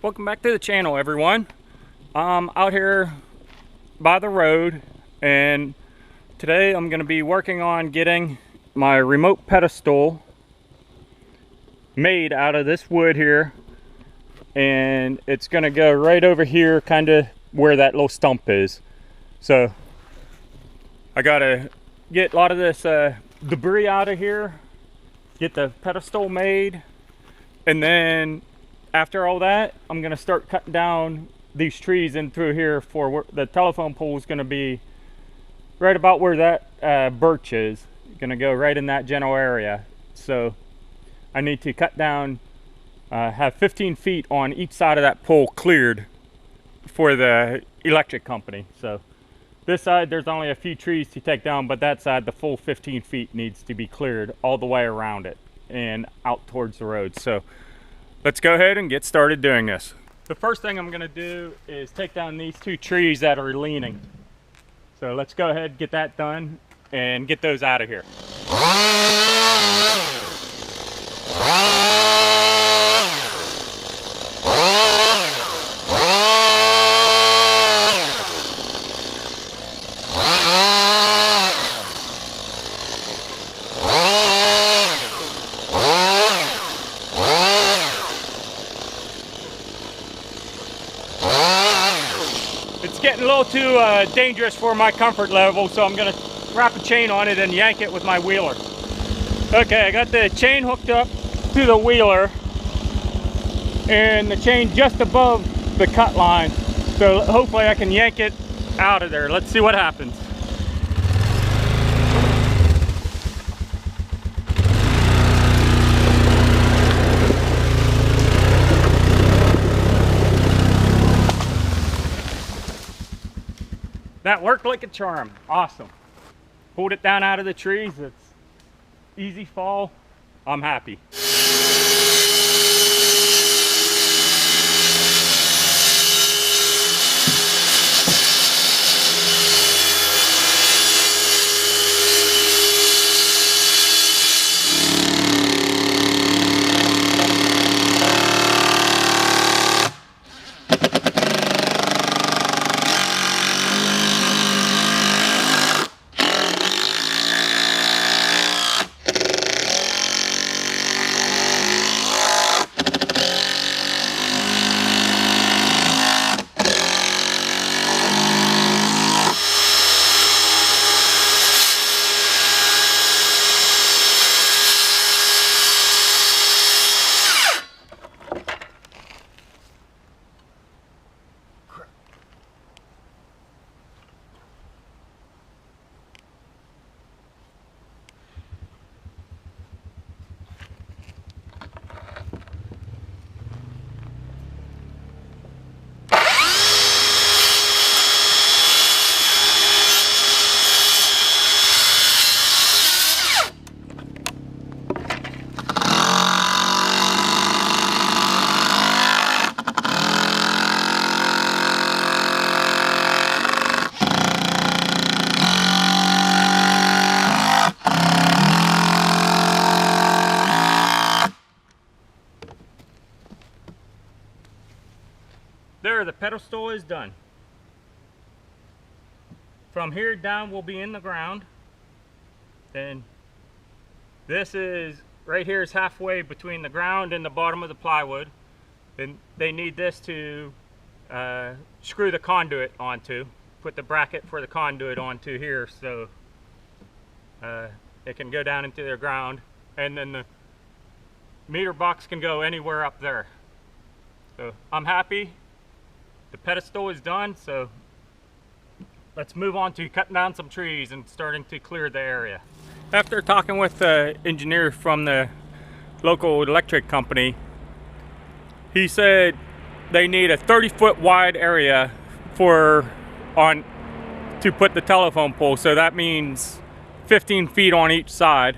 Welcome back to the channel, everyone. I'm out here by the road, and today I'm going to be working on getting my remote pedestal made out of this wood here, and it's going to go right over here, kind of where that little stump is. So I got to get a lot of this debris out of here, get the pedestal made, and then after all that, I'm going to start cutting down these trees in through here for where the telephone pole is going to be right about where that birch is. Going to go right in that general area. So I need to cut down, have 15 feet on each side of that pole cleared for the electric company. So this side, there's only a few trees to take down, but that side, the full 15 feet needs to be cleared all the way around it and out towards the road. So let's go ahead and get started doing this. The first thing I'm going to do is take down these two trees that are leaning. So let's go ahead and get that done and get those out of here. It's getting a little too dangerous for my comfort level, so I'm going to wrap a chain on it and yank it with my wheeler. Okay, I got the chain hooked up to the wheeler and the chain just above the cut line, so hopefully I can yank it out of there. Let's see what happens. That worked like a charm. Awesome. Pulled it down out of the trees. It's easy fall. I'm happy. There, the pedestal is done. From here down will be in the ground, and this is right here is halfway between the ground and the bottom of the plywood. And they need this to screw the conduit onto, put the bracket for the conduit onto here, so it can go down into the ground, and then the meter box can go anywhere up there. So I'm happy. The pedestal is done, so let's move on to cutting down some trees and starting to clear the area. After talking with the engineer from the local electric company, he said they need a 30-foot wide area to put the telephone pole, so that means 15 feet on each side.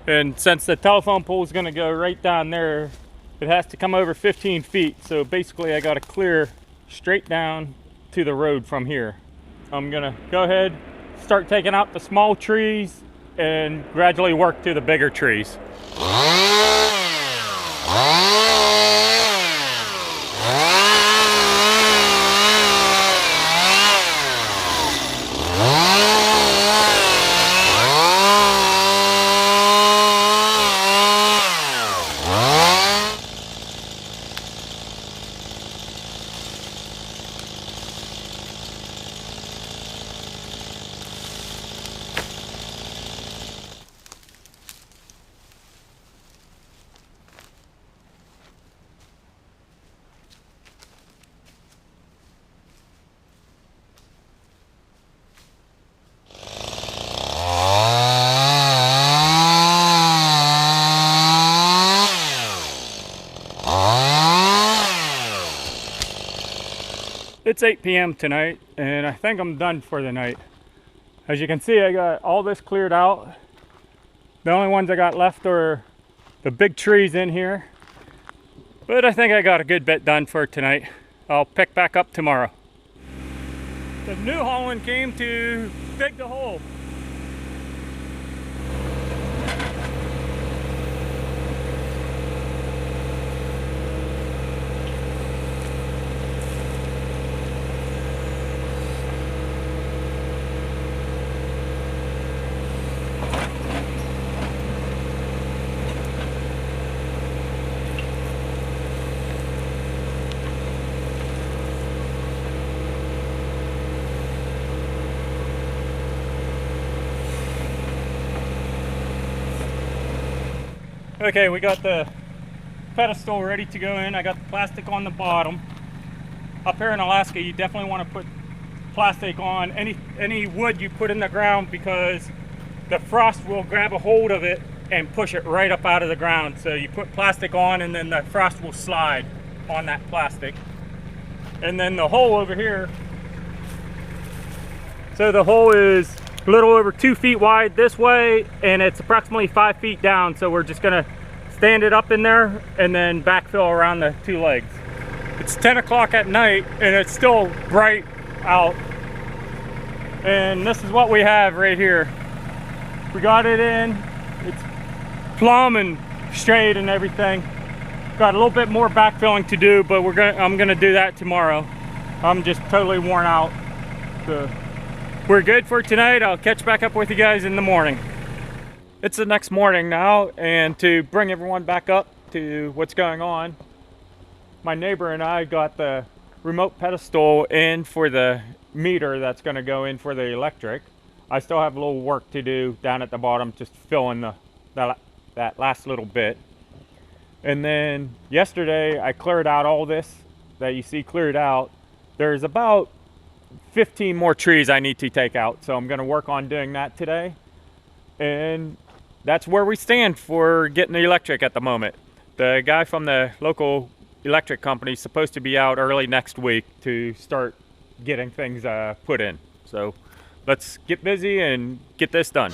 And since the telephone pole is going to go right down there, it has to come over 15 feet, so basically I got to clear straight down to the road from here. I'm gonna go ahead, start taking out the small trees and gradually work to the bigger trees. It's 8 p.m. tonight, and I think I'm done for the night. As you can see, I got all this cleared out. The only ones I got left are the big trees in here. But I think I got a good bit done for tonight. I'll pick back up tomorrow. The New Holland came to dig the hole. Okay, we got the pedestal ready to go in. I got the plastic on the bottom. Up here in Alaska, you definitely want to put plastic on any wood you put in the ground, because the frost will grab a hold of it and push it right up out of the ground. So you put plastic on, and then the frost will slide on that plastic. And then the hole over here, so the hole is a little over 2 feet wide this way, and it's approximately 5 feet down. So we're just gonna stand it up in there and then backfill around the 2 legs. It's 10 o'clock at night and it's still bright out. And this is what we have right here. We got it in, it's plumb and straight and everything. Got a little bit more backfilling to do, but I'm gonna do that tomorrow. I'm just totally worn out. So we're good for tonight. I'll catch back up with you guys in the morning. It's the next morning now, and to bring everyone back up to what's going on, my neighbor and I got the remote pedestal in for the meter that's going to go in for the electric. I still have a little work to do down at the bottom, just filling that last little bit. And then yesterday I cleared out all this that you see cleared out. There's about 15 more trees I need to take out, so I'm going to work on doing that today. And that's where we stand for getting the electric at the moment. The guy from the local electric company is supposed to be out early next week to start getting things put in. So let's get busy and get this done.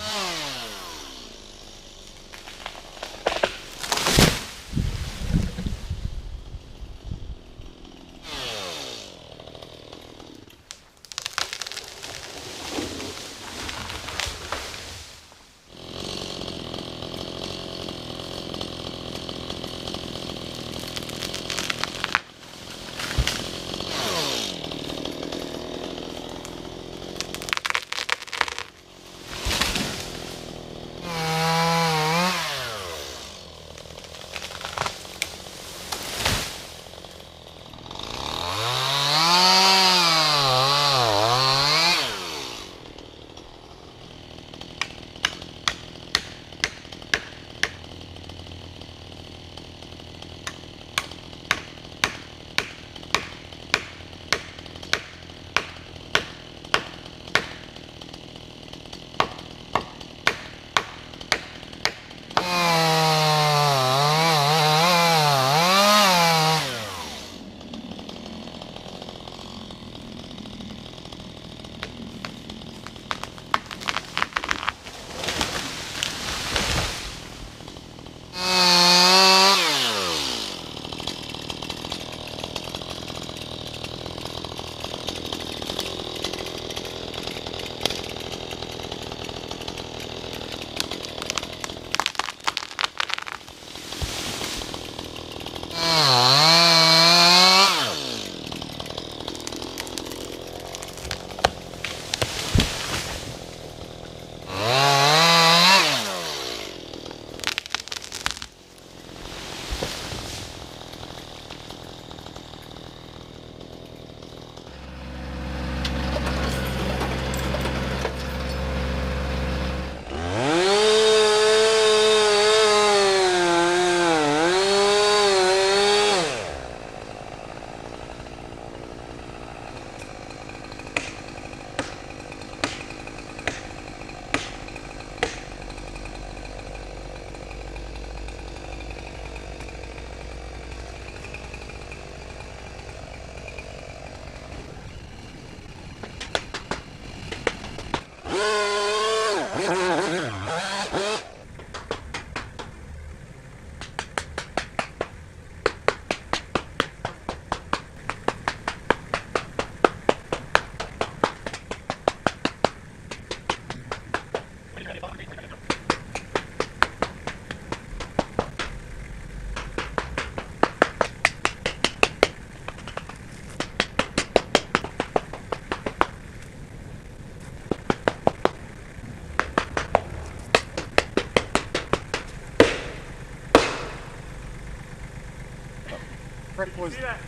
frick was... See that?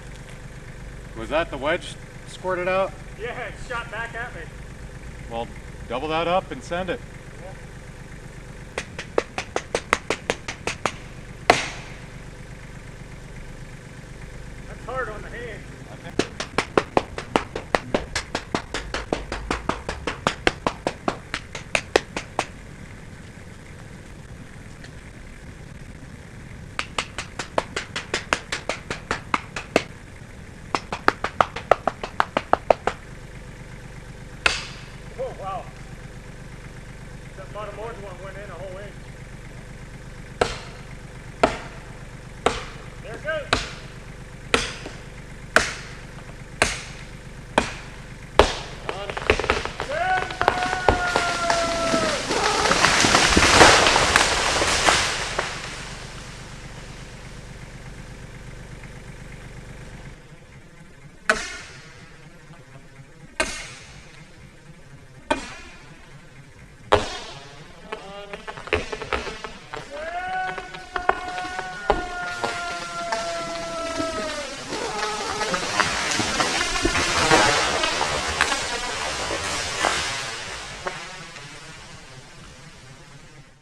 Was that the wedge squirted out? Yeah, it shot back at me. Well, double that up and send it. Yeah. That's hard on the hand.